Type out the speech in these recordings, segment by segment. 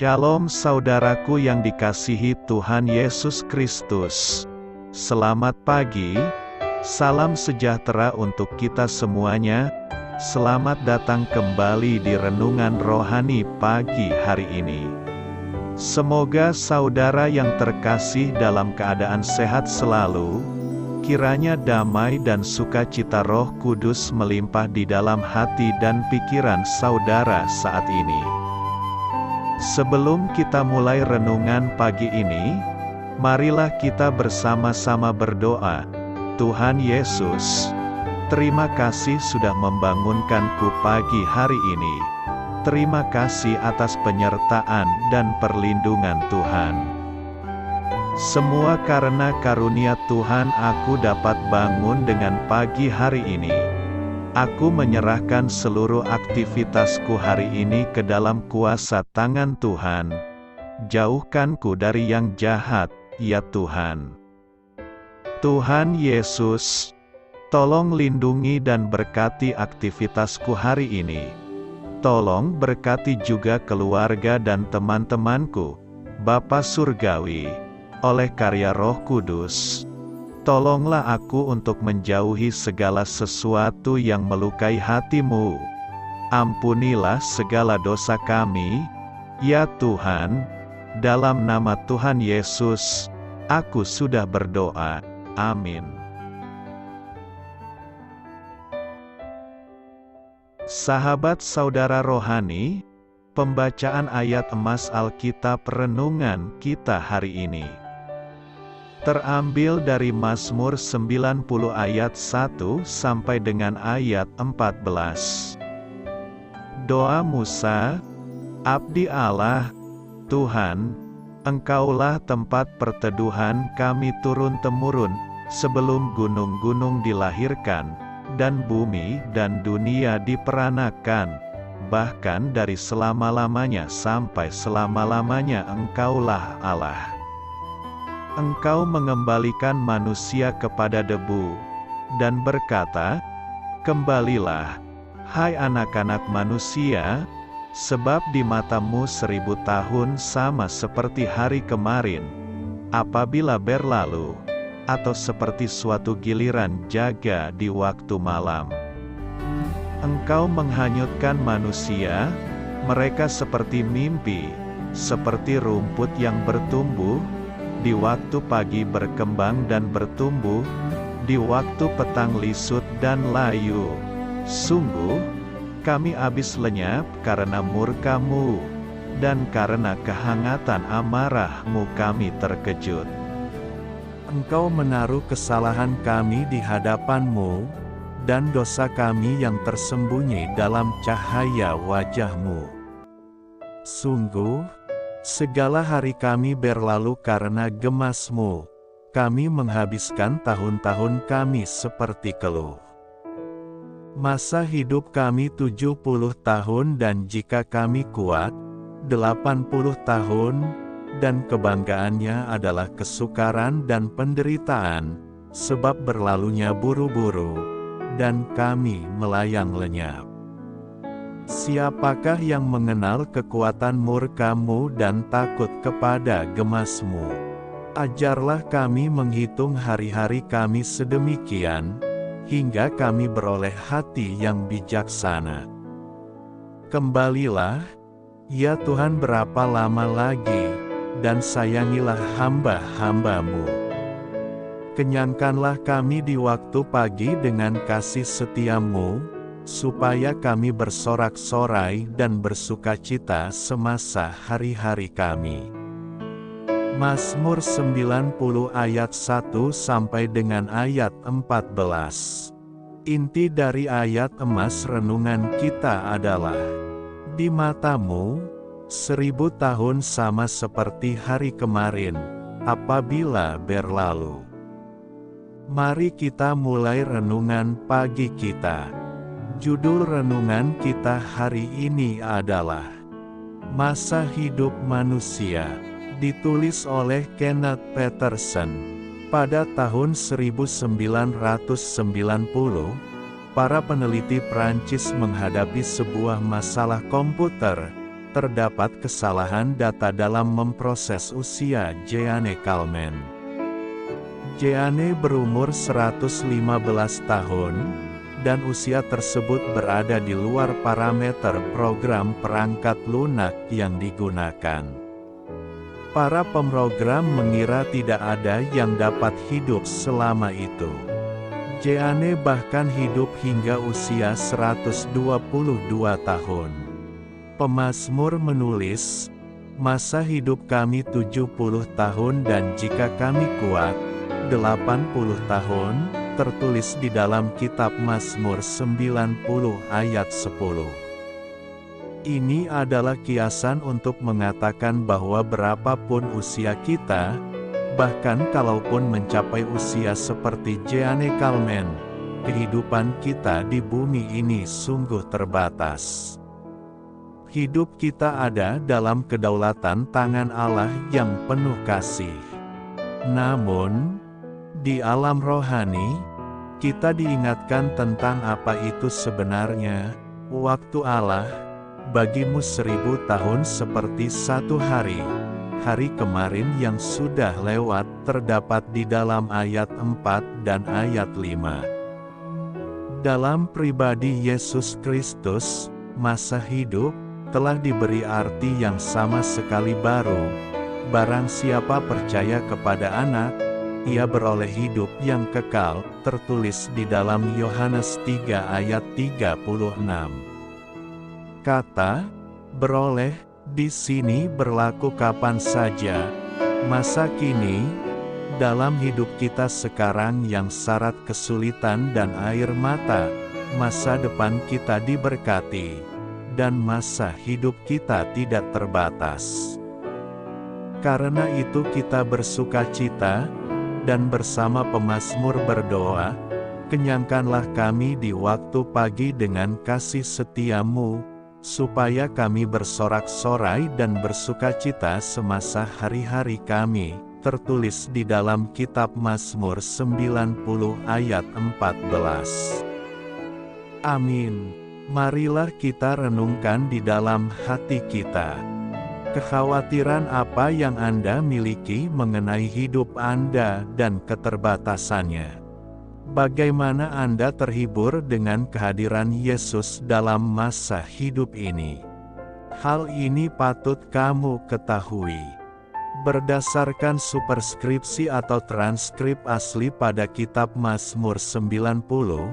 Shalom saudaraku yang dikasihi Tuhan Yesus Kristus. Selamat pagi, salam sejahtera untuk kita semuanya. Selamat datang kembali di Renungan Rohani pagi hari ini. Semoga saudara yang terkasih dalam keadaan sehat selalu. Kiranya damai dan sukacita Roh Kudus melimpah di dalam hati dan pikiran saudara saat ini. Sebelum kita mulai renungan pagi ini, marilah kita bersama-sama berdoa. Tuhan Yesus, terima kasih sudah membangunkanku pagi hari ini. Terima kasih atas penyertaan dan perlindungan Tuhan. Semua karena karunia Tuhan aku dapat bangun dengan pagi hari ini. Aku menyerahkan seluruh aktivitasku hari ini ke dalam kuasa tangan Tuhan. Jauhkanku dari yang jahat, ya Tuhan. Tuhan Yesus, tolong lindungi dan berkati aktivitasku hari ini. Tolong berkati juga keluarga dan teman-temanku, Bapa Surgawi, oleh karya Roh Kudus. Tolonglah aku untuk menjauhi segala sesuatu yang melukai hati-Mu. Ampunilah segala dosa kami, ya Tuhan. Dalam nama Tuhan Yesus, aku sudah berdoa. Amin. Sahabat saudara rohani, pembacaan ayat emas Alkitab renungan kita hari ini terambil dari Mazmur 90 ayat 1 sampai dengan ayat 14. Doa Musa, Abdi Allah, Tuhan, Engkaulah tempat perteduhan kami turun-temurun, sebelum gunung-gunung dilahirkan, dan bumi dan dunia diperanakan, bahkan dari selama-lamanya sampai selama-lamanya Engkaulah Allah. Engkau mengembalikan manusia kepada debu, dan berkata, Kembalilah, hai anak-anak manusia, sebab di matamu 1000 tahun sama seperti hari kemarin, apabila berlalu, atau seperti suatu giliran jaga di waktu malam. Engkau menghanyutkan manusia, mereka seperti mimpi, seperti rumput yang bertumbuh, di waktu pagi berkembang dan bertumbuh, di waktu petang lisut dan layu. Sungguh, kami habis lenyap karena murka-Mu, dan karena kehangatan amarah-Mu kami terkejut. Engkau menaruh kesalahan kami di hadapan-Mu, dan dosa kami yang tersembunyi dalam cahaya wajah-Mu. Sungguh, segala hari kami berlalu karena gemas-Mu. Kami menghabiskan tahun-tahun kami seperti keluh. Masa hidup kami 70 tahun dan jika kami kuat, 80 tahun, dan kebanggaannya adalah kesukaran dan penderitaan, sebab berlalunya buru-buru, dan kami melayang lenyap. Siapakah yang mengenal kekuatan murka-Mu dan takut kepada gemas-Mu? Ajarlah kami menghitung hari-hari kami sedemikian, hingga kami beroleh hati yang bijaksana. Kembalilah, ya Tuhan, berapa lama lagi, dan sayangilah hamba-hamba-Mu. Kenyangkanlah kami di waktu pagi dengan kasih setia-Mu, supaya kami bersorak-sorai dan bersukacita semasa hari-hari kami. Mazmur 90 ayat 1 sampai dengan ayat 14. Inti dari ayat emas renungan kita adalah, di mata-Mu, 1000 tahun sama seperti hari kemarin, apabila berlalu. Mari kita mulai renungan pagi kita. Judul renungan kita hari ini adalah Masa Hidup Manusia, ditulis oleh Kenneth Peterson. Pada tahun 1990, para peneliti Prancis menghadapi sebuah masalah komputer, terdapat kesalahan data dalam memproses usia Jeanne Calment. Jeanne berumur 115 tahun, dan usia tersebut berada di luar parameter program perangkat lunak yang digunakan. Para pemrogram mengira tidak ada yang dapat hidup selama itu. Jeanne bahkan hidup hingga usia 122 tahun. Pemazmur menulis, "Masa hidup kami 70 tahun dan jika kami kuat, 80 tahun," tertulis di dalam kitab Mazmur 90 ayat 10. Ini adalah kiasan untuk mengatakan bahwa berapapun usia kita, bahkan kalaupun mencapai usia seperti Jeanne Calment, kehidupan kita di bumi ini sungguh terbatas. Hidup kita ada dalam kedaulatan tangan Allah yang penuh kasih. Namun, di alam rohani, kita diingatkan tentang apa itu sebenarnya, waktu Allah, bagimu 1000 tahun seperti satu hari. Hari kemarin yang sudah lewat terdapat di dalam ayat 4 dan ayat 5. Dalam pribadi Yesus Kristus, masa hidup telah diberi arti yang sama sekali baru. Barang siapa percaya kepada Anak, ia beroleh hidup yang kekal, tertulis di dalam Yohanes 3 ayat 36. Kata beroleh di sini berlaku kapan saja, masa kini, dalam hidup kita sekarang yang syarat kesulitan dan air mata, masa depan kita diberkati, dan masa hidup kita tidak terbatas. Karena itu kita bersukacita, dan bersama pemazmur berdoa, "Kenyangkanlah kami di waktu pagi dengan kasih setiamu, supaya kami bersorak-sorai dan bersukacita semasa hari-hari kami," tertulis di dalam kitab Mazmur 90 ayat 14. Amin. Marilah kita renungkan di dalam hati kita. Kekhawatiran apa yang Anda miliki mengenai hidup Anda dan keterbatasannya? Bagaimana Anda terhibur dengan kehadiran Yesus dalam masa hidup ini? Hal ini patut kamu ketahui. Berdasarkan superskripsi atau transkrip asli pada kitab Mazmur 90,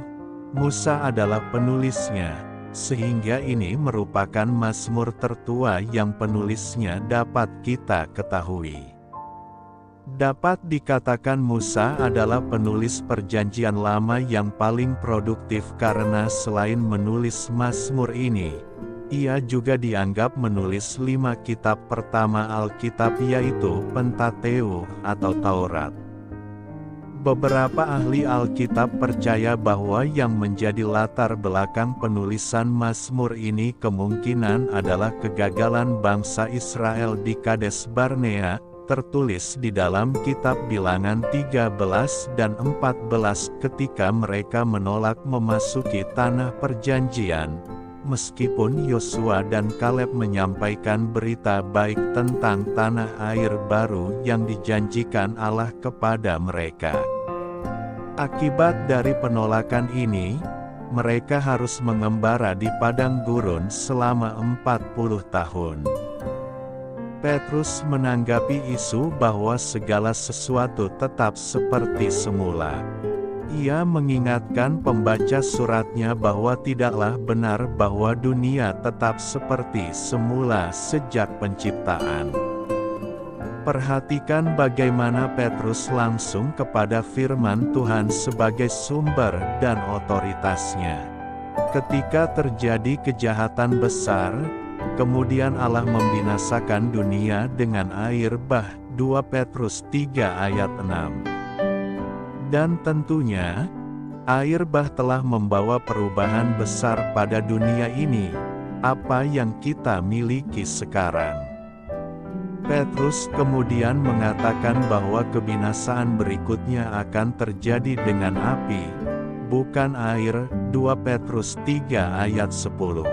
Musa adalah penulisnya, sehingga ini merupakan mazmur tertua yang penulisnya dapat kita ketahui. Dapat dikatakan Musa adalah penulis Perjanjian Lama yang paling produktif karena selain menulis mazmur ini, ia juga dianggap menulis 5 kitab pertama Alkitab yaitu Pentateuch atau Taurat. Beberapa ahli Alkitab percaya bahwa yang menjadi latar belakang penulisan Mazmur ini kemungkinan adalah kegagalan bangsa Israel di Kades Barnea, tertulis di dalam kitab Bilangan 13 dan 14 ketika mereka menolak memasuki tanah perjanjian. Meskipun Yosua dan Kaleb menyampaikan berita baik tentang tanah air baru yang dijanjikan Allah kepada mereka. Akibat dari penolakan ini, mereka harus mengembara di padang gurun selama 40 tahun. Petrus menanggapi isu bahwa segala sesuatu tetap seperti semula. Ia mengingatkan pembaca suratnya bahwa tidaklah benar bahwa dunia tetap seperti semula sejak penciptaan. Perhatikan bagaimana Petrus langsung kepada firman Tuhan sebagai sumber dan otoritasnya. Ketika terjadi kejahatan besar, kemudian Allah membinasakan dunia dengan air bah, 2 Petrus 3 ayat 6. Dan tentunya, air bah telah membawa perubahan besar pada dunia ini, apa yang kita miliki sekarang. Petrus kemudian mengatakan bahwa kebinasaan berikutnya akan terjadi dengan api, bukan air, 2 Petrus 3 ayat 10.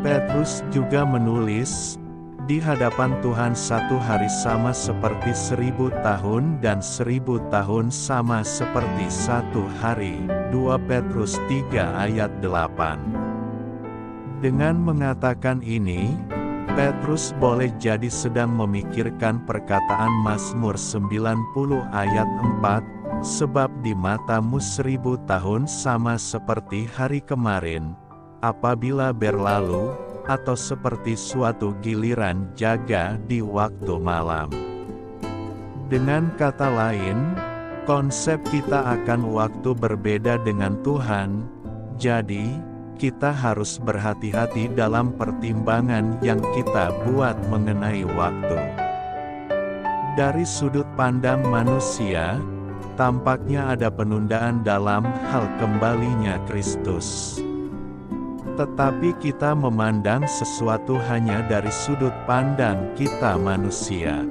Petrus juga menulis, di hadapan Tuhan satu hari sama seperti 1000 tahun dan 1000 tahun sama seperti satu hari. 2 Petrus 3 ayat 8. Dengan mengatakan ini, Petrus boleh jadi sedang memikirkan perkataan Mazmur 90 ayat 4, sebab di matamu 1000 tahun sama seperti hari kemarin, apabila berlalu, atau seperti suatu giliran jaga di waktu malam. Dengan kata lain, konsep kita akan waktu berbeda dengan Tuhan, jadi, kita harus berhati-hati dalam pertimbangan yang kita buat mengenai waktu. Dari sudut pandang manusia, tampaknya ada penundaan dalam hal kembalinya Kristus. Tetapi kita memandang sesuatu hanya dari sudut pandang kita manusia.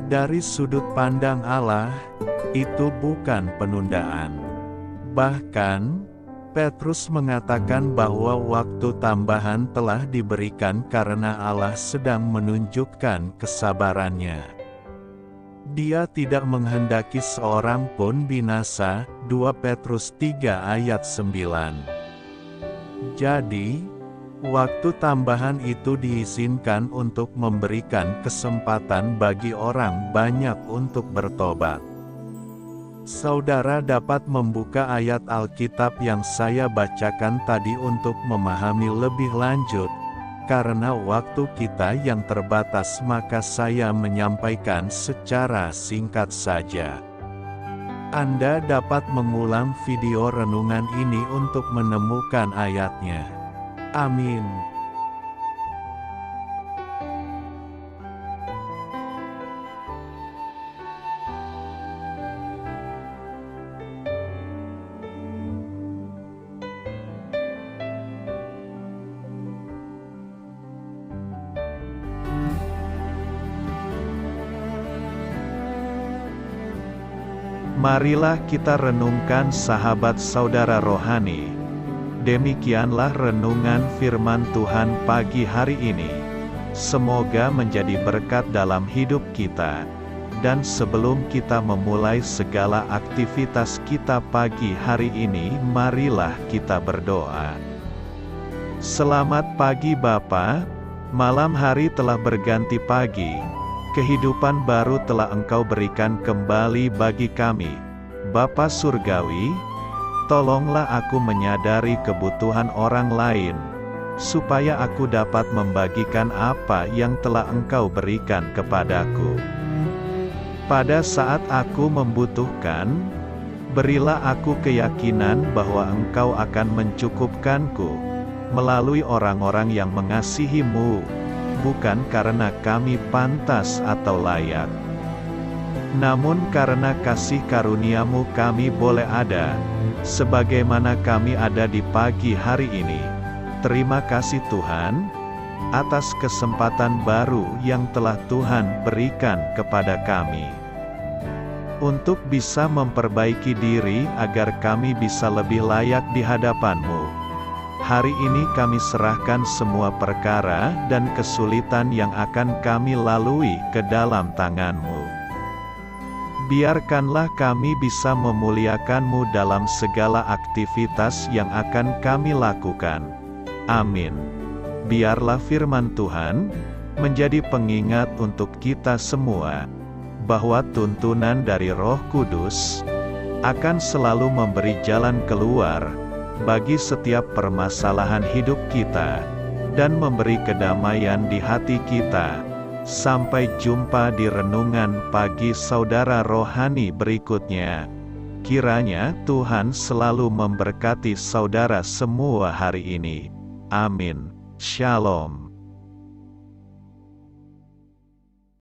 Dari sudut pandang Allah, itu bukan penundaan. Bahkan, Petrus mengatakan bahwa waktu tambahan telah diberikan karena Allah sedang menunjukkan kesabarannya. Dia tidak menghendaki seorang pun binasa, 2 Petrus 3 ayat 9. Jadi, waktu tambahan itu diizinkan untuk memberikan kesempatan bagi orang banyak untuk bertobat. Saudara dapat membuka ayat Alkitab yang saya bacakan tadi untuk memahami lebih lanjut. Karena waktu kita yang terbatas, maka saya menyampaikan secara singkat saja. Anda dapat mengulang video renungan ini untuk menemukan ayatnya. Amin. Marilah kita renungkan sahabat saudara rohani. Demikianlah renungan firman Tuhan pagi hari ini. Semoga menjadi berkat dalam hidup kita. Dan sebelum kita memulai segala aktivitas kita pagi hari ini, marilah kita berdoa. Selamat pagi Bapa, malam hari telah berganti pagi. Kehidupan baru telah Engkau berikan kembali bagi kami. Bapa Surgawi, tolonglah aku menyadari kebutuhan orang lain, supaya aku dapat membagikan apa yang telah Engkau berikan kepadaku. Pada saat aku membutuhkan, berilah aku keyakinan bahwa Engkau akan mencukupkanku, melalui orang-orang yang mengasihi-Mu, bukan karena kami pantas atau layak, namun karena kasih karunia-Mu kami boleh ada, sebagaimana kami ada di pagi hari ini. Terima kasih Tuhan, atas kesempatan baru yang telah Tuhan berikan kepada kami, untuk bisa memperbaiki diri agar kami bisa lebih layak di hadapan-Mu. Hari ini kami serahkan semua perkara dan kesulitan yang akan kami lalui ke dalam tangan-Mu. Biarkanlah kami bisa memuliakan-Mu dalam segala aktivitas yang akan kami lakukan. Amin. Biarlah firman Tuhan menjadi pengingat untuk kita semua, bahwa tuntunan dari Roh Kudus akan selalu memberi jalan keluar bagi setiap permasalahan hidup kita, dan memberi kedamaian di hati kita. Sampai jumpa di renungan pagi saudara rohani berikutnya. Kiranya Tuhan selalu memberkati saudara semua hari ini. Amin. Shalom.